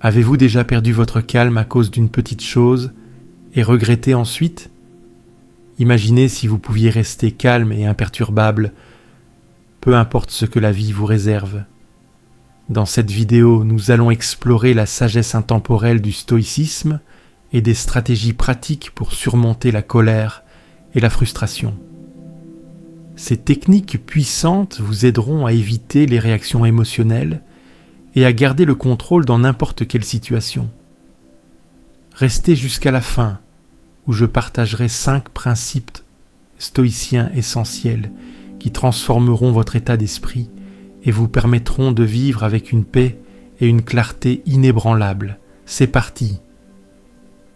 Avez-vous déjà perdu votre calme à cause d'une petite chose et regretté ensuite ? Imaginez si vous pouviez rester calme et imperturbable, peu importe ce que la vie vous réserve. Dans cette vidéo, nous allons explorer la sagesse intemporelle du stoïcisme et des stratégies pratiques pour surmonter la colère et la frustration. Ces techniques puissantes vous aideront à éviter les réactions émotionnelles et à garder le contrôle dans n'importe quelle situation. Restez jusqu'à la fin, où je partagerai 5 principes stoïciens essentiels qui transformeront votre état d'esprit et vous permettront de vivre avec une paix et une clarté inébranlables. C'est parti.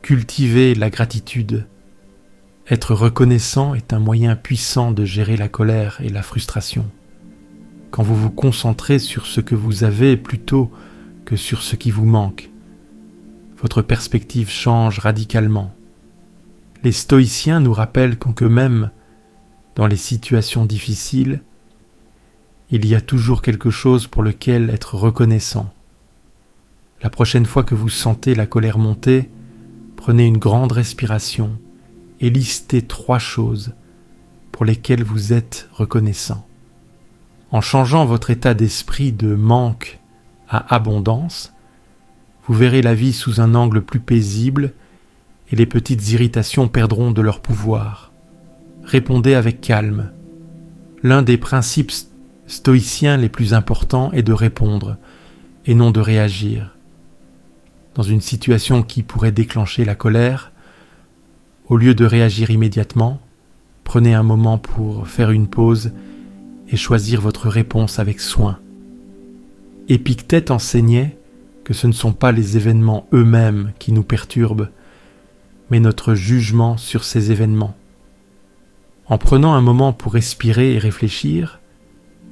Cultivez la gratitude. Être reconnaissant est un moyen puissant de gérer la colère et la frustration. Quand vous vous concentrez sur ce que vous avez plutôt que sur ce qui vous manque, votre perspective change radicalement. Les stoïciens nous rappellent que même dans les situations difficiles, il y a toujours quelque chose pour lequel être reconnaissant. La prochaine fois que vous sentez la colère monter, prenez une grande respiration et listez 3 choses pour lesquelles vous êtes reconnaissant. En changeant votre état d'esprit de manque à abondance, vous verrez la vie sous un angle plus paisible et les petites irritations perdront de leur pouvoir. Répondez avec calme. L'un des principes stoïciens les plus importants est de répondre et non de réagir. Dans une situation qui pourrait déclencher la colère, au lieu de réagir immédiatement, prenez un moment pour faire une pause et choisir votre réponse avec soin. Épictète enseignait que ce ne sont pas les événements eux-mêmes qui nous perturbent, mais notre jugement sur ces événements. En prenant un moment pour respirer et réfléchir,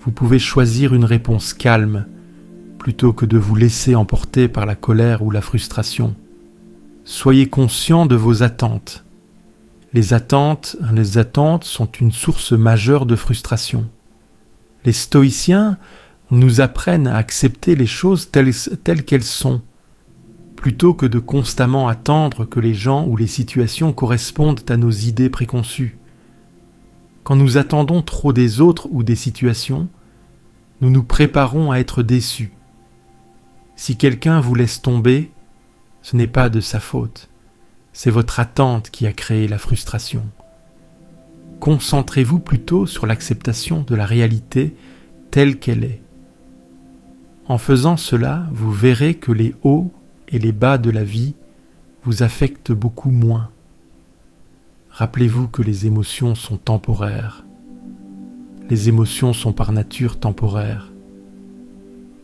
vous pouvez choisir une réponse calme plutôt que de vous laisser emporter par la colère ou la frustration. Soyez conscient de vos attentes. Les attentes sont une source majeure de frustration. Les stoïciens nous apprennent à accepter les choses telles qu'elles sont, plutôt que de constamment attendre que les gens ou les situations correspondent à nos idées préconçues. Quand nous attendons trop des autres ou des situations, nous nous préparons à être déçus. Si quelqu'un vous laisse tomber, ce n'est pas de sa faute. C'est votre attente qui a créé la frustration. Concentrez-vous plutôt sur l'acceptation de la réalité telle qu'elle est. En faisant cela, vous verrez que les hauts et les bas de la vie vous affectent beaucoup moins. Rappelez-vous que les émotions sont temporaires. Les émotions sont par nature temporaires.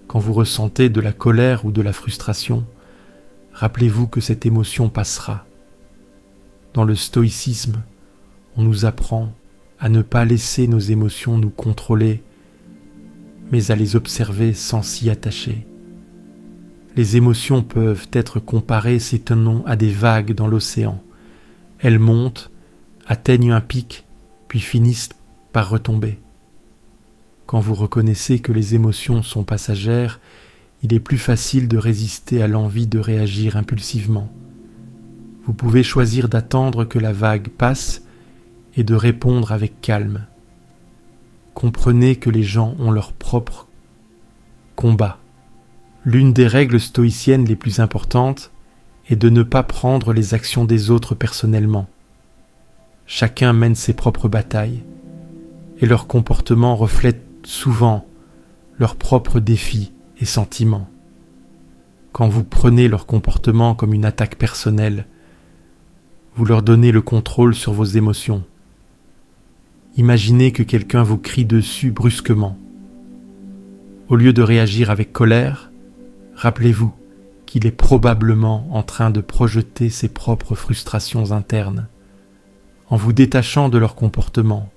Quand vous ressentez de la colère ou de la frustration, rappelez-vous que cette émotion passera. Dans le stoïcisme, on nous apprend à ne pas laisser nos émotions nous contrôler, mais à les observer sans s'y attacher. Les émotions peuvent être comparées, s'étonnant, à des vagues dans l'océan. Elles montent, atteignent un pic, puis finissent par retomber. Quand vous reconnaissez que les émotions sont passagères, il est plus facile de résister à l'envie de réagir impulsivement. Vous pouvez choisir d'attendre que la vague passe et de répondre avec calme. Comprenez que les gens ont leur propre combat. L'une des règles stoïciennes les plus importantes est de ne pas prendre les actions des autres personnellement. Chacun mène ses propres batailles, et leur comportement reflète souvent leurs propres défis et sentiments. Quand vous prenez leur comportement comme une attaque personnelle, vous leur donnez le contrôle sur vos émotions. Imaginez que quelqu'un vous crie dessus brusquement. Au lieu de réagir avec colère, rappelez-vous qu'il est probablement en train de projeter ses propres frustrations internes. En vous détachant de leur comportement,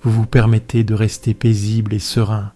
vous vous permettez de rester paisible et serein.